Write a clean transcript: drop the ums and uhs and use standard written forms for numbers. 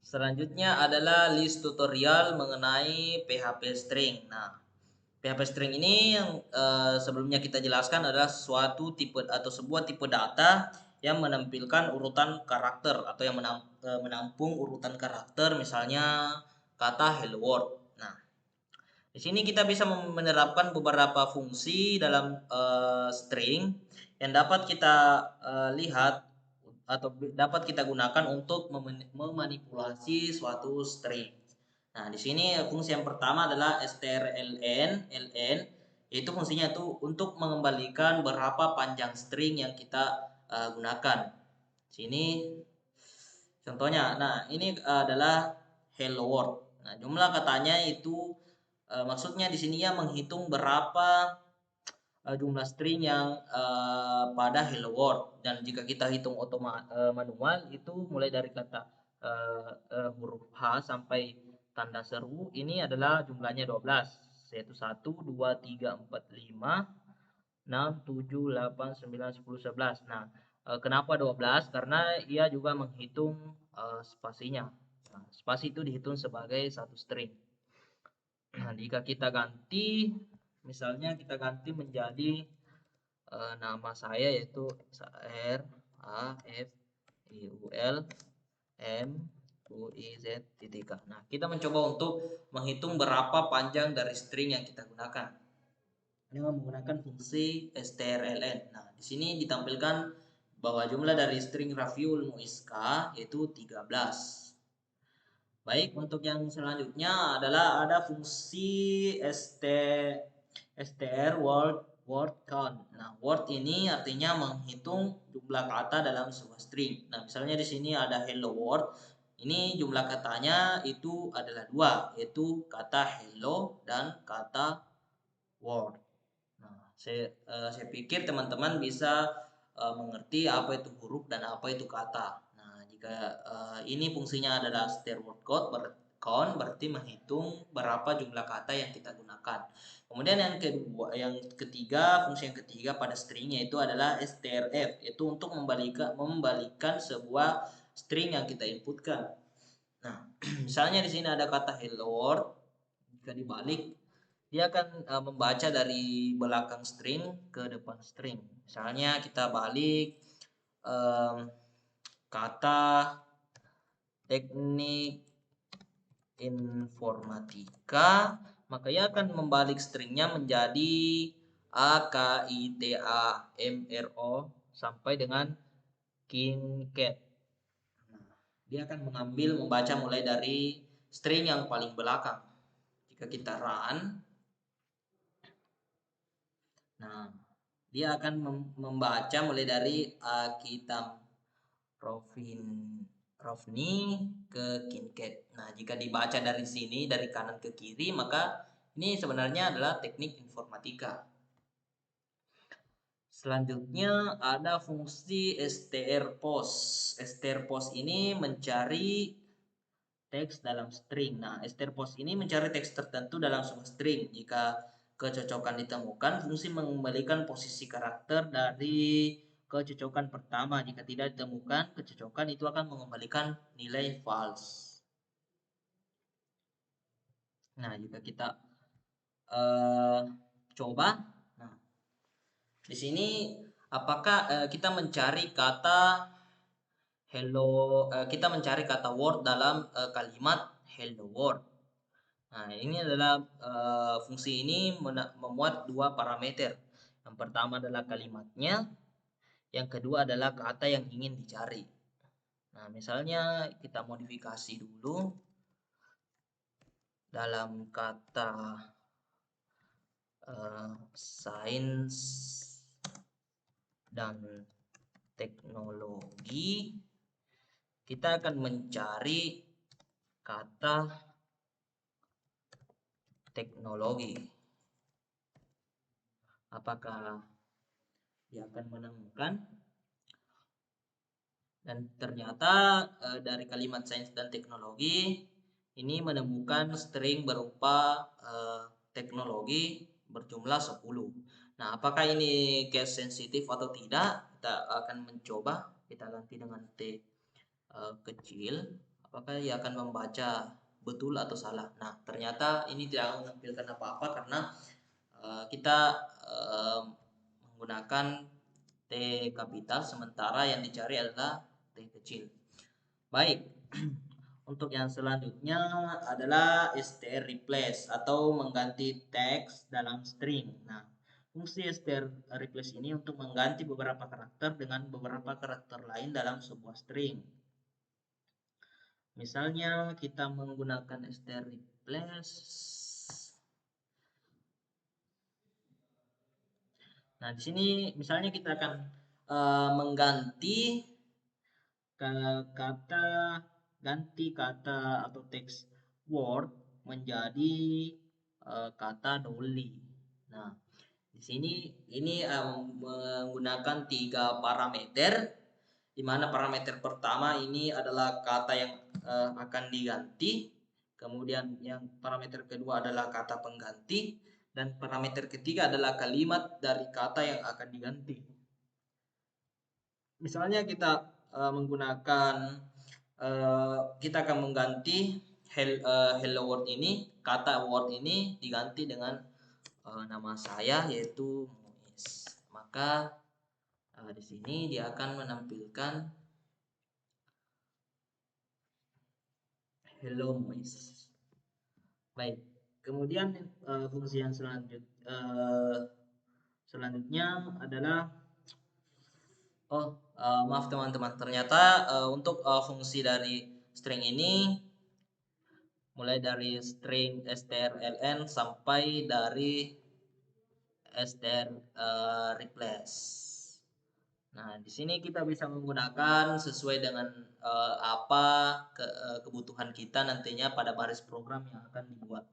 Selanjutnya adalah list tutorial mengenai PHP string. Nah, PHP string ini yang sebelumnya kita jelaskan adalah suatu tipe atau sebuah tipe data yang menampilkan urutan karakter atau yang menampung urutan karakter, misalnya kata hello world. Nah, di sini kita bisa menerapkan beberapa fungsi dalam string yang dapat kita lihat atau dapat kita gunakan untuk memanipulasi suatu string. Nah, di sini fungsi yang pertama adalah strln, yaitu fungsinya itu untuk mengembalikan berapa panjang string yang kita gunakan. Sini contohnya, nah ini adalah hello world. Nah, jumlah katanya itu maksudnya di sini ya menghitung berapa jumlah string yang pada hello world, dan jika kita hitung manual itu mulai dari kata huruf H sampai tanda seru ini adalah jumlahnya 12, yaitu 1 2 3 4 5 6 7 8 9 10 11. Nah, kenapa 12? Karena ia juga menghitung spasinya. Nah, spasi itu dihitung sebagai satu string. Nah, jika kita ganti, misalnya kita ganti menjadi nama saya, yaitu R A F I U L M U I Z titik K. Nah, kita mencoba untuk menghitung berapa panjang dari string yang kita gunakan dengan menggunakan fungsi strln. Nah, di sini ditampilkan bahwa jumlah dari string Rafiul Muiska yaitu 13. Baik, untuk yang selanjutnya adalah ada fungsi str word count. Nah, word ini artinya menghitung jumlah kata dalam sebuah string. Nah, misalnya di sini ada hello world. Ini jumlah katanya itu adalah dua, yaitu kata hello dan kata world. Nah, saya pikir teman-teman bisa mengerti apa itu huruf dan apa itu kata. Nah, jika ini fungsinya adalah str word count, berarti menghitung berapa jumlah kata yang kita gunakan. Kemudian yang ketiga, fungsi yang ketiga pada string yaitu adalah strf, yaitu untuk membalikan sebuah string yang kita inputkan. Nah, misalnya di sini ada kata hello world, jika dibalik dia akan membaca dari belakang string ke depan string. Misalnya kita balik kata teknik informatika, maka ia akan membalik stringnya menjadi AKITAMRO sampai dengan KinCat. Nah, dia akan membaca mulai dari string yang paling belakang. Jika kita run, nah dia akan membaca mulai dari Akitam Rofni ke KinCat. Nah, jika dibaca dari sini dari kanan ke kiri, maka ini sebenarnya adalah teknik informatika. Selanjutnya ada fungsi strpost. Strpost ini mencari teks dalam string. Nah, strpost ini mencari teks tertentu dalam sebuah string. Jika kecocokan ditemukan, fungsi mengembalikan posisi karakter dari kecocokan pertama. Jika tidak ditemukan kecocokan, itu akan mengembalikan nilai false. Nah, jika kita coba, nah di sini apakah kita mencari kata hello, kita mencari kata word dalam kalimat hello world. Nah, ini adalah fungsi ini memuat dua parameter. Yang pertama adalah kalimatnya, yang kedua adalah kata yang ingin dicari. Nah, misalnya kita modifikasi dulu dalam kata sains dan teknologi, kita akan mencari kata teknologi. Apakah dia akan menemukan? Dan ternyata dari kalimat sains dan teknologi ini menemukan string berupa teknologi berjumlah 10. Nah, apakah ini case sensitif atau tidak? Kita akan mencoba. Kita ganti dengan T kecil apakah ia akan membaca betul atau salah. Nah, ternyata ini tidak menampilkan apa-apa karena kita menggunakan T kapital, sementara yang dicari adalah T kecil. Baik, untuk yang selanjutnya adalah str replace atau mengganti teks dalam string. Nah, fungsi str replace ini untuk mengganti beberapa karakter dengan beberapa karakter lain dalam sebuah string. Misalnya kita menggunakan str replace. Nah, di sini misalnya kita akan mengganti kata ganti kata atau teks word menjadi kata dolly. Nah, di sini ini menggunakan 3 parameter, di mana parameter pertama ini adalah kata yang akan diganti, kemudian yang parameter kedua adalah kata pengganti, dan parameter ketiga adalah kalimat dari kata yang akan diganti. Misalnya kita menggunakan kita akan mengganti hello world ini, kata word ini diganti dengan nama saya yaitu Muiz. Maka di sini dia akan menampilkan hello Muiz. Baik, kemudian fungsi yang selanjutnya adalah maaf teman-teman, ternyata untuk fungsi dari string ini mulai dari string strln sampai dari str replace. Nah, di sini kita bisa menggunakan sesuai dengan apa kebutuhan kita nantinya pada baris program yang akan dibuat.